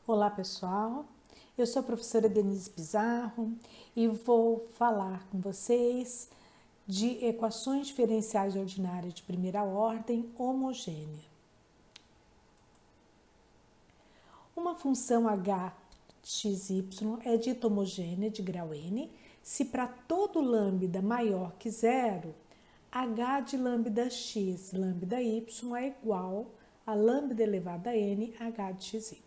Olá pessoal, eu sou a professora Denise Pizarro e vou falar com vocês de equações diferenciais ordinárias de primeira ordem homogênea. Uma função h(x,y) é dita homogênea de grau n se para todo lambda maior que zero, h de lambda x, lambda y é igual a lambda elevado a n, h de xy.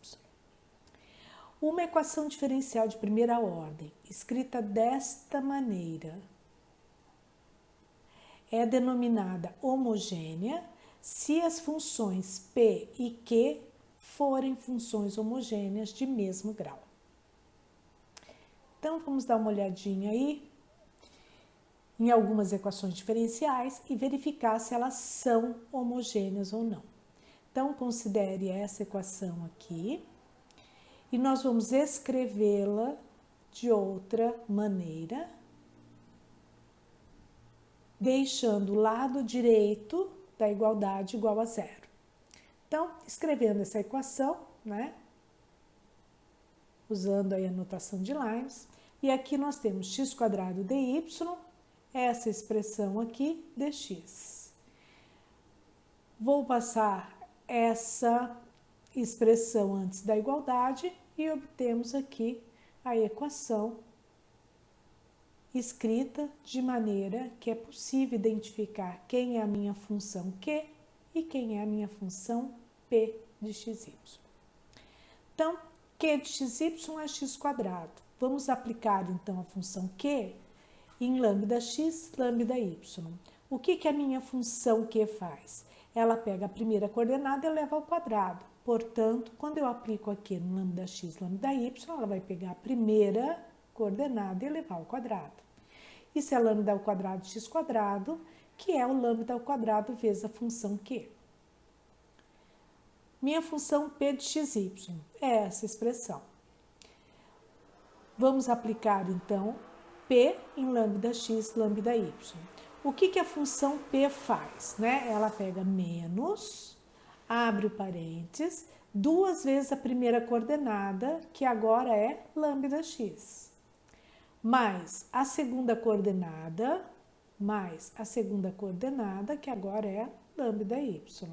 Uma equação diferencial de primeira ordem, escrita desta maneira, é denominada homogênea se as funções p e q forem funções homogêneas de mesmo grau. Então, vamos dar uma olhadinha aí em algumas equações diferenciais e verificar se elas são homogêneas ou não. Então, considere essa equação aqui. E nós vamos escrevê-la de outra maneira, deixando o lado direito da igualdade igual a zero. Então, escrevendo essa equação, né? Usando aí a notação de Leibniz. E aqui nós temos x² dy, essa expressão aqui, dx. Vou passar essa expressão antes da igualdade e obtemos aqui a equação escrita de maneira que é possível identificar quem é a minha função q e quem é a minha função p de xy. Então, q de xy é x². Vamos aplicar então a função q em lambda x, lambda y. O que a minha função q faz? Ela pega a primeira coordenada e eleva ao quadrado. Portanto, quando eu aplico aqui no lambda x, lambda y, ela vai pegar a primeira coordenada e elevar ao quadrado. Isso é lambda ao quadrado x², que é o lambda ao quadrado vezes a função q. Minha função p de xy é essa expressão. Vamos aplicar, então, p em lambda x, lambda y. O que a função p faz? Né? Ela pega menos, abre o parênteses, duas vezes a primeira coordenada, que agora é lambda x, mais a segunda coordenada, que agora é lambda y.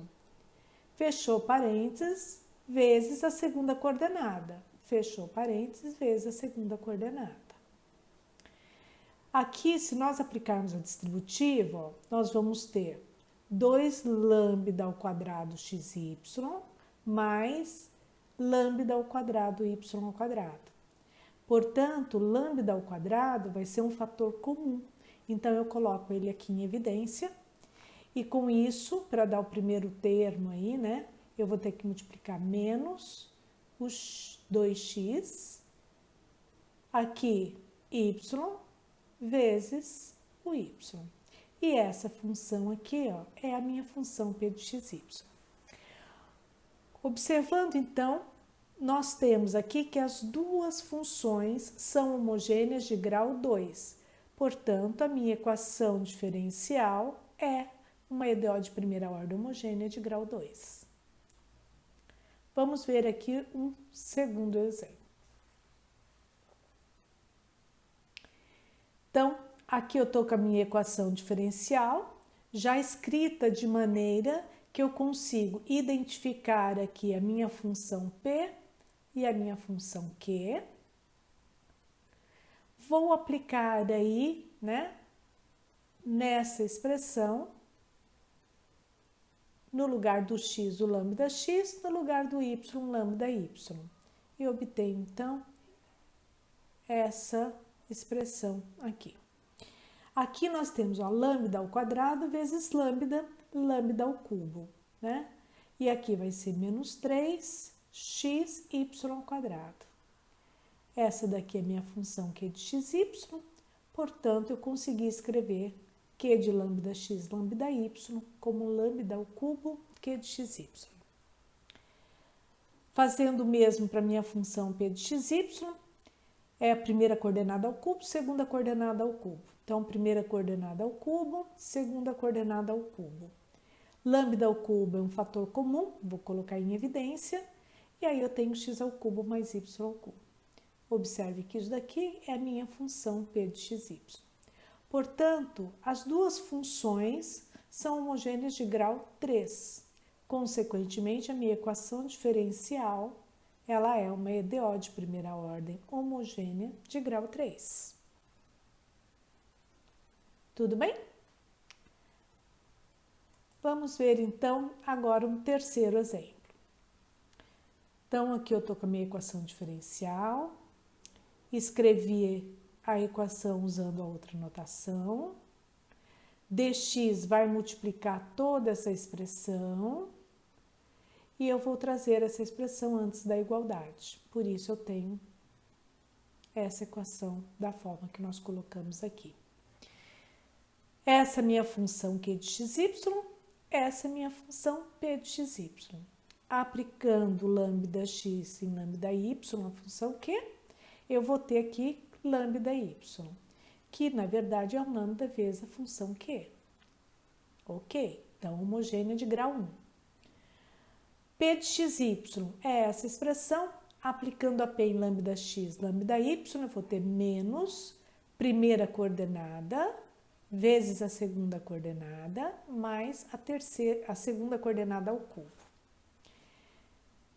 Fechou parênteses, vezes a segunda coordenada. Fechou parênteses, vezes a segunda coordenada. Aqui, se nós aplicarmos a distributiva, ó, nós vamos ter 2 lambda ao quadrado xy mais lambda ao quadrado y ao quadrado. Portanto, lambda ao quadrado vai ser um fator comum. Então, eu coloco ele aqui em evidência. E com isso, para dar o primeiro termo aí, né, eu vou ter que multiplicar menos os 2x, aqui y, vezes o y. E essa função aqui, ó, é a minha função p de xy. Observando, então, nós temos aqui que as duas funções são homogêneas de grau 2. Portanto, a minha equação diferencial é uma EDO de primeira ordem homogênea de grau 2. Vamos ver aqui um segundo exemplo. Então, aqui eu estou com a minha equação diferencial, já escrita de maneira que eu consigo identificar aqui a minha função p e a minha função q. Vou aplicar aí, né, nessa expressão, no lugar do x, o lambda x, no lugar do y, lambda y. E obtenho, então, essa expressão aqui. Aqui nós temos ó, lambda ao quadrado vezes lambda, lambda ao cubo, né? E aqui vai ser menos 3xy ao quadrado. Essa daqui é minha função q de xy, portanto, eu consegui escrever q de lambda x, lambda y, como lambda ao cubo q de xy. Fazendo o mesmo para minha função p de xy, é a primeira coordenada ao cubo, segunda coordenada ao cubo. Então, primeira coordenada ao cubo, segunda coordenada ao cubo. Lambda ao cubo é um fator comum, vou colocar em evidência. E aí eu tenho x ao cubo mais y ao cubo. Observe que isso daqui é a minha função p de xy. Portanto, as duas funções são homogêneas de grau 3. Consequentemente, a minha equação diferencial, ela é uma EDO de primeira ordem homogênea de grau 3. Tudo bem? Vamos ver, então, agora um terceiro exemplo. Então, aqui eu estou com a minha equação diferencial, escrevi a equação usando a outra notação, dx vai multiplicar toda essa expressão, e eu vou trazer essa expressão antes da igualdade. Por isso, eu tenho essa equação da forma que nós colocamos aqui. Essa é a minha função q de xy, essa é a minha função p de xy. Aplicando lambda x em lambda y, a função q, eu vou ter aqui lambda y, que na verdade é um lambda vezes a função q. Ok? Então, homogênea de grau 1. P de xy é essa expressão, aplicando a p em lambda x, lambda y, eu vou ter menos primeira coordenada, vezes a segunda coordenada, mais a segunda coordenada ao cubo.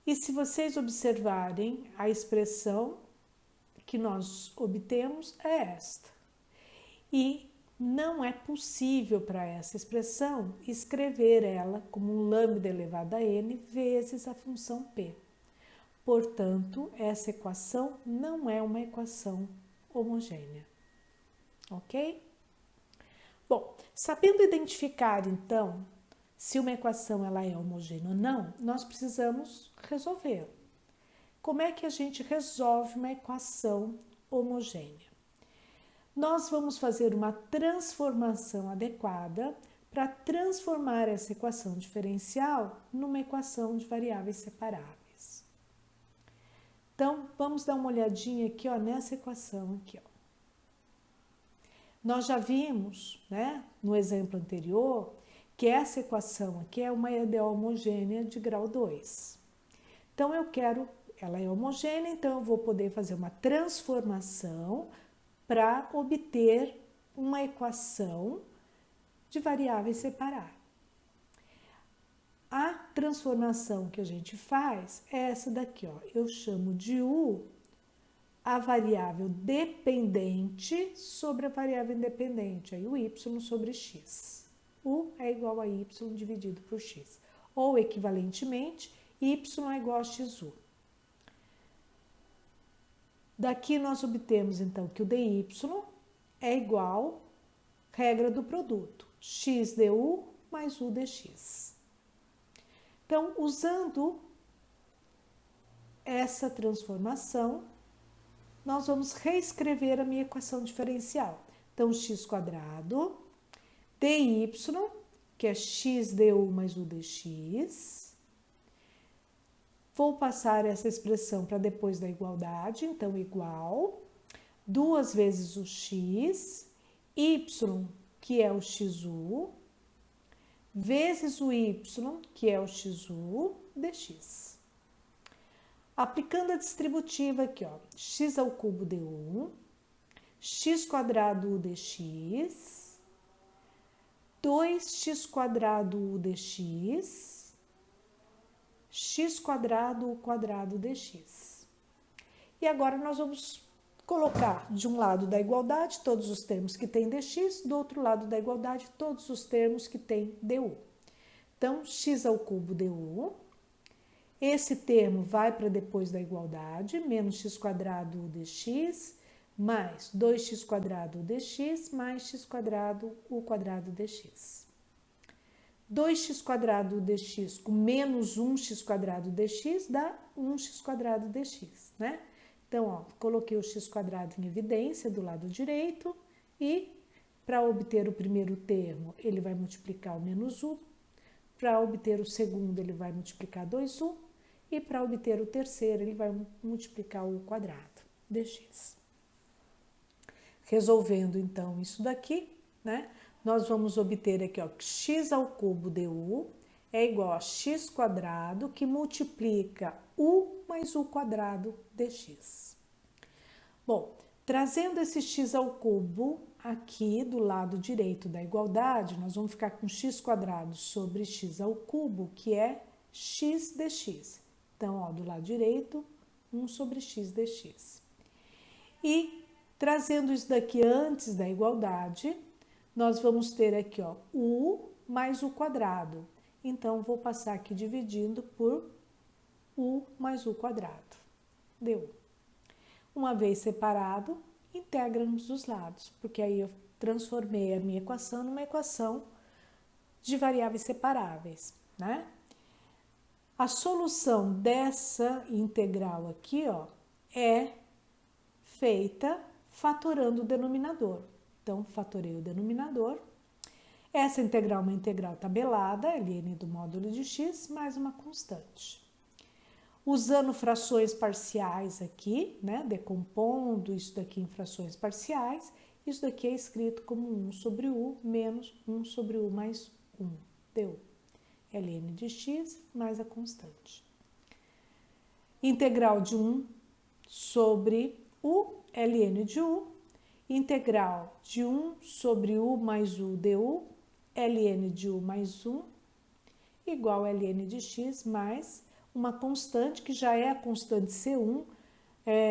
E se vocês observarem, a expressão que nós obtemos é esta. E não é possível para essa expressão escrever ela como um lambda elevado a n vezes a função p. Portanto, essa equação não é uma equação homogênea. Ok? Bom, sabendo identificar, então, se uma equação ela é homogênea ou não, nós precisamos resolver. Como é que a gente resolve uma equação homogênea? Nós vamos fazer uma transformação adequada para transformar essa equação diferencial numa equação de variáveis separáveis. Então, vamos dar uma olhadinha aqui, ó, nessa equação aqui, ó. Nós já vimos, né, no exemplo anterior, que essa equação aqui é uma EDO homogênea de grau 2. Então, ela é homogênea, então eu vou poder fazer uma transformação para obter uma equação de variáveis separadas. A transformação que a gente faz é essa daqui, ó. Eu chamo de U a variável dependente sobre a variável independente, aí o y sobre x. U é igual a y dividido por x. Ou, equivalentemente, y é igual a xu. Daqui nós obtemos, então, que o dy é igual regra do produto, x du mais u dx. Então, usando essa transformação, nós vamos reescrever a minha equação diferencial. Então, x², dy, que é x du mais u dx. Vou passar essa expressão para depois da igualdade, então, igual, 2 vezes o x, y, que é o xu, vezes o y, que é o xu, dx. Aplicando a distributiva aqui, ó, x ao cubo d1, x² u dx, 2x² u dx, x² u quadrado dx. E agora nós vamos colocar de um lado da igualdade todos os termos que tem dx, do outro lado da igualdade todos os termos que tem du. Então, x ao cubo du, esse termo vai para depois da igualdade, menos x² u dx, mais 2x² u dx, mais x² u quadrado dx. 2x² u dx com menos 1x² dx dá 1x² dx, né? Então, ó, coloquei o x² em evidência do lado direito e, para obter o primeiro termo, ele vai multiplicar o menos 1, para obter o segundo, ele vai multiplicar 2u, e para obter o terceiro, ele vai multiplicar o quadrado dx. Resolvendo, então, isso daqui, né? Nós vamos obter aqui, ó, que x ao cubo du é igual a x², que multiplica u mais u quadrado dx. Bom, trazendo esse x ao cubo aqui do lado direito da igualdade, nós vamos ficar com x quadrado sobre x ao cubo, que é x dx. Então, ó, do lado direito, 1 sobre x dx. E trazendo isso daqui antes da igualdade, nós vamos ter aqui, ó, u mais u quadrado. Então, vou passar aqui dividindo por u mais u quadrado. Deu. Uma vez separado, integramos os lados, porque aí eu transformei a minha equação numa equação de variáveis separáveis, né? A solução dessa integral aqui, ó, é feita fatorando o denominador. Então, fatorei o denominador. Essa integral é uma integral tabelada, ln do módulo de x, mais uma constante. Usando frações parciais aqui, né, decompondo isso daqui em frações parciais, isso daqui é escrito como 1 sobre u menos 1 sobre u mais 1. Deu ln de x mais a constante. Integral de 1 sobre u, ln de u. Integral de 1 sobre u mais u du, ln de u mais 1, igual a ln de x mais uma constante que já é a constante C1,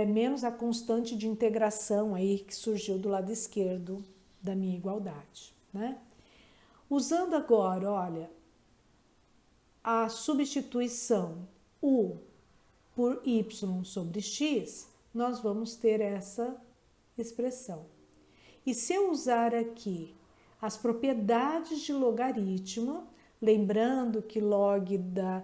menos a constante de integração aí que surgiu do lado esquerdo da minha igualdade, né? Usando agora, olha, a substituição u por y sobre x, nós vamos ter essa expressão. E se eu usar aqui as propriedades de logaritmo, lembrando que log da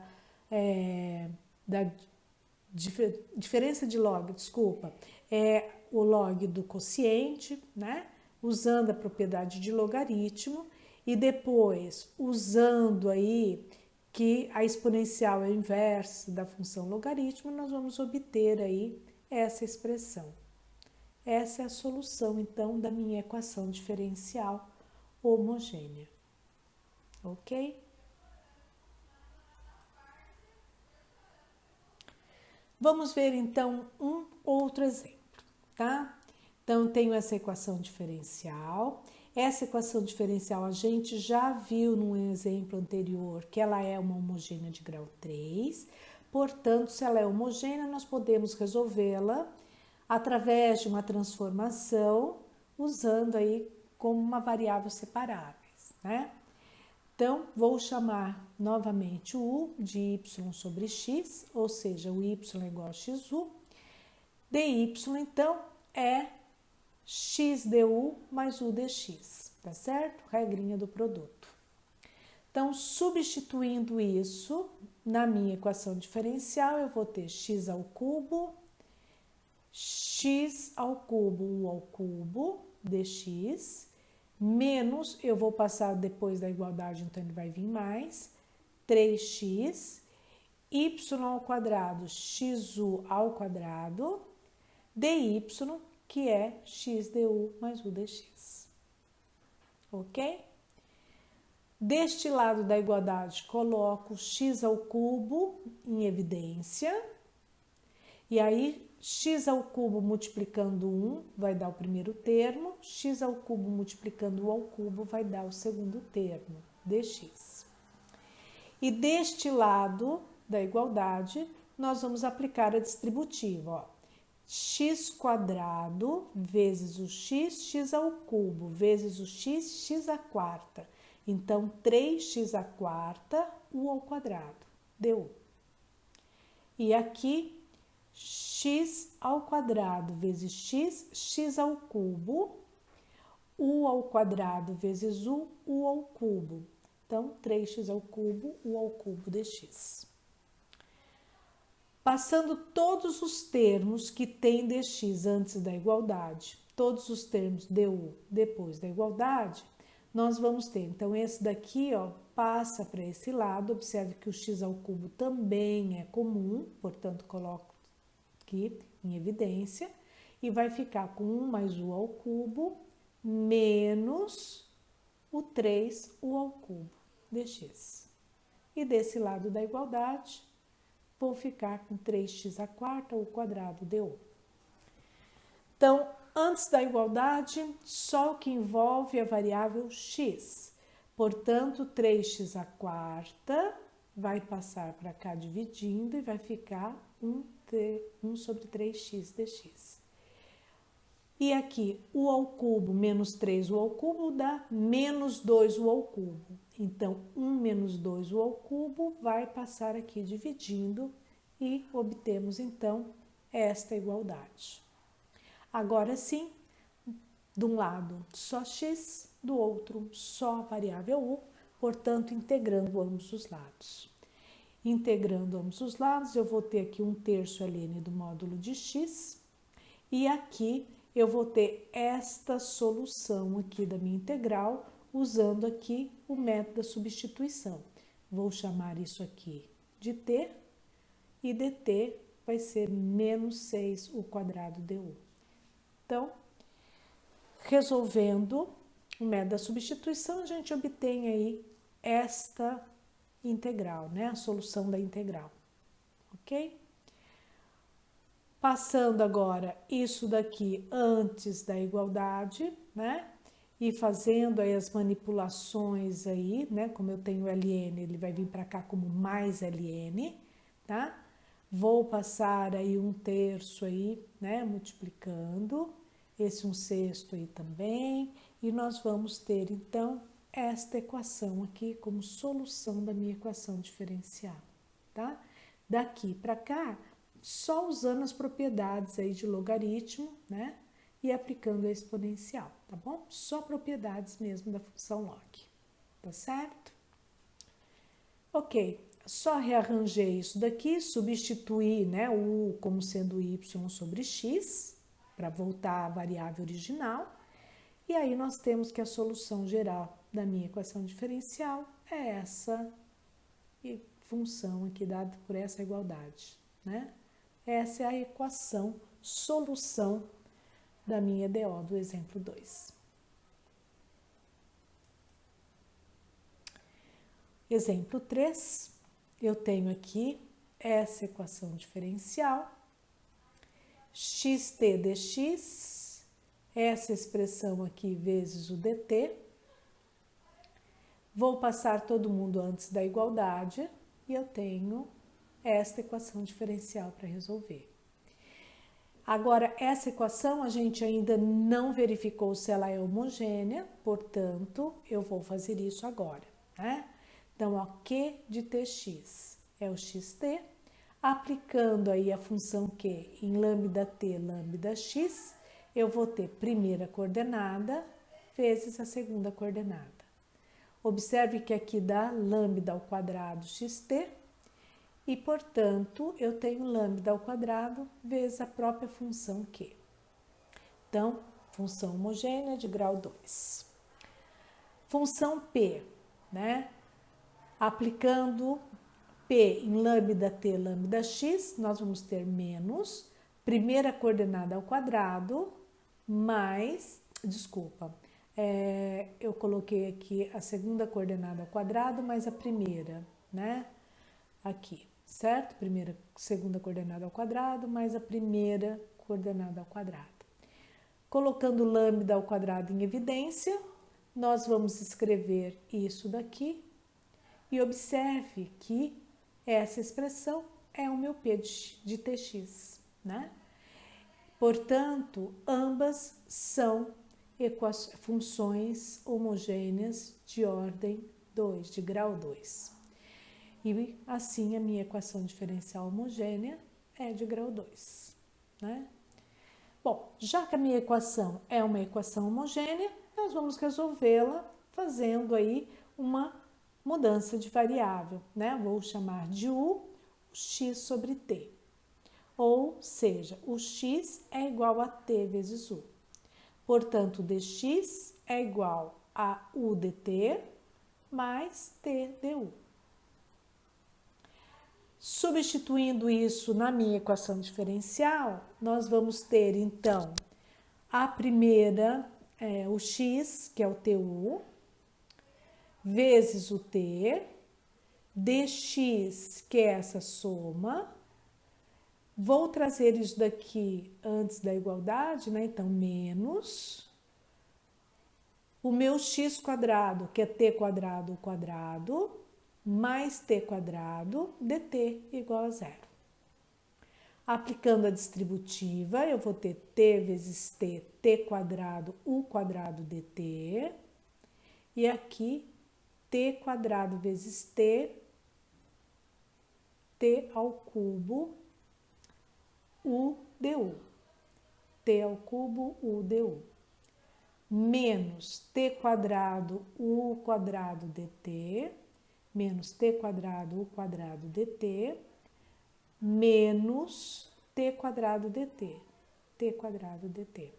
diferença de log, desculpa, é o log do quociente, né? Usando a propriedade de logaritmo e depois usando aí que a exponencial é o inverso da função logaritmo, nós vamos obter aí essa expressão. Essa é a solução, então, da minha equação diferencial homogênea. Ok? Vamos ver, então, um outro exemplo, tá? Então, tenho essa equação diferencial. Essa equação diferencial a gente já viu num exemplo anterior que ela é uma homogênea de grau 3. Portanto, se ela é homogênea, nós podemos resolvê-la através de uma transformação, usando aí como uma variável separáveis, né? Então, vou chamar novamente o u de y sobre x, ou seja, o y é igual a xu. dy, então, é x du mais u dx, tá certo? Regrinha do produto. Então, substituindo isso na minha equação diferencial, eu vou ter x ao cubo u ao cubo dx, menos, eu vou passar depois da igualdade, então ele vai vir mais, 3x, y ao quadrado, xu ao quadrado, dy, que é x du mais u dx. Ok? Deste lado da igualdade, coloco x ao cubo em evidência, e aí x ao cubo multiplicando 1 vai dar o primeiro termo, x ao cubo multiplicando 1 ao cubo vai dar o segundo termo, dx. E deste lado da igualdade, nós vamos aplicar a distributiva, ó. X quadrado vezes o x ao cubo, vezes o x à quarta. Então, 3x à quarta, u ao quadrado, deu. E aqui, x ao quadrado vezes x ao cubo, u ao quadrado vezes u ao cubo. Então, 3x ao cubo, u ao cubo dx. Passando todos os termos que tem dx antes da igualdade, todos os termos du depois da igualdade, nós vamos ter. Então, esse daqui, ó, passa para esse lado. Observe que o x ao cubo também é comum, portanto, coloco aqui em evidência. E vai ficar com 1 mais u ao cubo menos o 3u ao cubo dx. E desse lado da igualdade, vou ficar com 3x à quarta, o quadrado deu. Então, antes da igualdade, só o que envolve a variável x. Portanto, 3x à quarta vai passar para cá dividindo e vai ficar 1 sobre 3x dx. E aqui, u ao cubo menos 3u ao cubo dá menos 2u ao cubo. Então, 1 menos 2u ao cubo vai passar aqui dividindo e obtemos, então, esta igualdade. Agora sim, de um lado só x, do outro só a variável u, portanto, integrando ambos os lados. Integrando ambos os lados, eu vou ter aqui 1/3 ln do módulo de x, e aqui eu vou ter esta solução aqui da minha integral, usando aqui o método da substituição. Vou chamar isso aqui de t, e dt vai ser menos 6 o quadrado du. Então, resolvendo o método da substituição, a gente obtém aí esta integral, né? A solução da integral, ok? Passando agora isso daqui antes da igualdade, né? E fazendo aí as manipulações aí, né? Como eu tenho ln, ele vai vir para cá como mais ln, tá? Vou passar aí 1/3 aí, né? Multiplicando, esse 1/6 aí também, e nós vamos ter, então, esta equação aqui como solução da minha equação diferencial, tá? Daqui para cá, só usando as propriedades aí de logaritmo, né? E aplicando a exponencial, tá bom? Só propriedades mesmo da função log, tá certo? Ok, só rearranjei isso daqui, substituir, né, o u como sendo y sobre x, para voltar à variável original, e aí nós temos que a solução geral da minha equação diferencial é essa função aqui dada por essa igualdade, né? Essa é a equação, solução da minha DO do exemplo 2. Exemplo 3, eu tenho aqui essa equação diferencial, xt dx, essa expressão aqui vezes o dt. Vou passar todo mundo antes da igualdade e eu tenho esta equação diferencial para resolver. Agora, essa equação a gente ainda não verificou se ela é homogênea, portanto, eu vou fazer isso agora, né? Então, o Q de tx é o xt, aplicando aí a função Q em lambda t, lambda x, eu vou ter primeira coordenada vezes a segunda coordenada. Observe que aqui dá lambda ao quadrado xt, e, portanto, eu tenho lambda ao quadrado vezes a própria função Q. Então, função homogênea de grau 2. Função P, né? Aplicando P em lambda t, lambda x, nós vamos ter menos primeira coordenada ao quadrado, mais, eu coloquei aqui a segunda coordenada ao quadrado, mais a primeira, né? Aqui, certo? Segunda coordenada ao quadrado, mais a primeira coordenada ao quadrado. Colocando lambda ao quadrado em evidência, nós vamos escrever isso daqui e observe que essa expressão é o meu P de tx, né? Portanto, ambas são funções homogêneas de ordem 2, de grau 2. E assim a minha equação diferencial homogênea é de grau 2, né? Bom, já que a minha equação é uma equação homogênea, nós vamos resolvê-la fazendo aí uma mudança de variável, né? Vou chamar de u x sobre t. Ou seja, o x é igual a t vezes u. Portanto, dx é igual a u dt mais t du. Substituindo isso na minha equação diferencial, nós vamos ter, então, a primeira, o x, que é o tu, vezes o t, dx, que é essa soma. Vou trazer isso daqui antes da igualdade, né? Então, menos o meu x quadrado, que é t quadrado ao quadrado, mais t quadrado dt igual a zero. Aplicando a distributiva, eu vou ter t vezes t quadrado, u quadrado dt. E aqui, t quadrado vezes t ao cubo, u du. T ao cubo, u du. Menos t quadrado, u quadrado dt. Menos t quadrado, u quadrado dt. Menos t quadrado dt. T quadrado dt.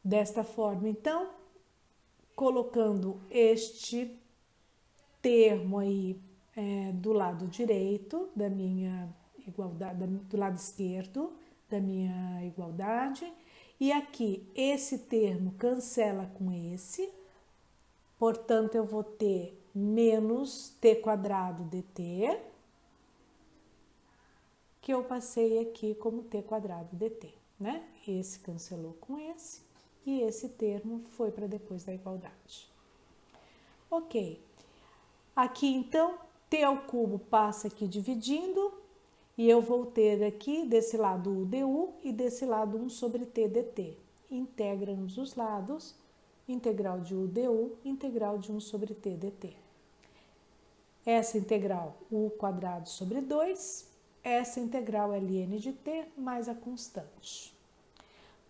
Desta forma, então, colocando este termo aí do lado direito da minha igualdade, do lado esquerdo da minha igualdade, e aqui esse termo cancela com esse, portanto eu vou ter menos t quadrado dt, que eu passei aqui como t quadrado dt, né? Esse cancelou com esse, e esse termo foi para depois da igualdade. Ok. Aqui, então, t ao cubo passa aqui dividindo, e eu vou ter aqui, desse lado, u du, e desse lado, 1 sobre t dt. Integra ambos os lados, integral de u du, integral de 1 sobre t dt. Essa integral, u quadrado sobre 2, essa integral é ln de t mais a constante.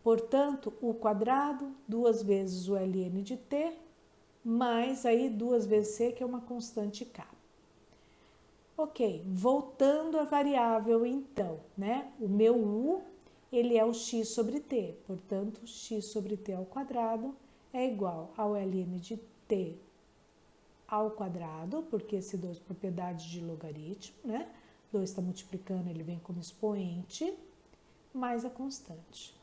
Portanto, u quadrado, 2 vezes o ln de t, mais aí 2 vezes c, que é uma constante k. Ok, voltando à variável então, né? O meu u, ele é o x sobre t, portanto, x sobre t ao quadrado é igual ao ln de t ao quadrado, porque esse 2 é propriedade de logaritmo, né? 2 está multiplicando, ele vem como expoente, mais a constante.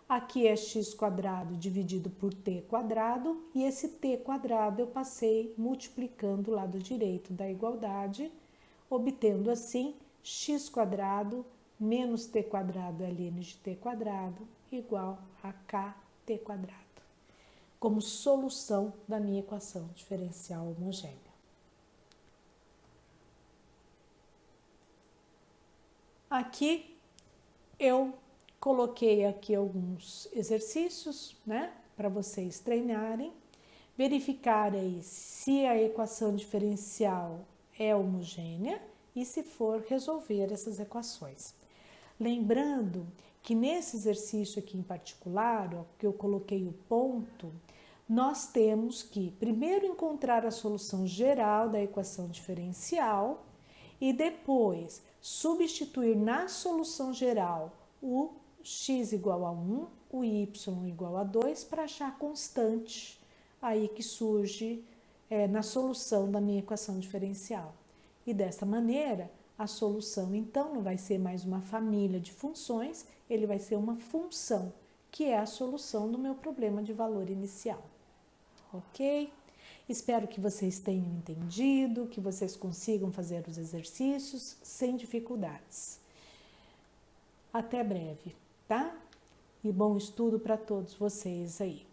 Aqui é x quadrado dividido por t quadrado, e esse t quadrado eu passei multiplicando o lado direito da igualdade, obtendo assim x quadrado menos t quadrado ln de t quadrado igual a kt quadrado, como solução da minha equação diferencial homogênea. Aqui eu coloquei aqui alguns exercícios, né, para vocês treinarem, verificarem se a equação diferencial é homogênea e, se for, resolver essas equações. Lembrando que nesse exercício aqui em particular, ó, que eu coloquei o ponto, nós temos que primeiro encontrar a solução geral da equação diferencial e depois substituir na solução geral o x igual a 1, o y igual a 2 para achar a constante aí que surge na solução da minha equação diferencial. E dessa maneira, a solução então não vai ser mais uma família de funções, ele vai ser uma função, que é a solução do meu problema de valor inicial. Ok? Espero que vocês tenham entendido, que vocês consigam fazer os exercícios sem dificuldades. Até breve, tá? E bom estudo para todos vocês aí.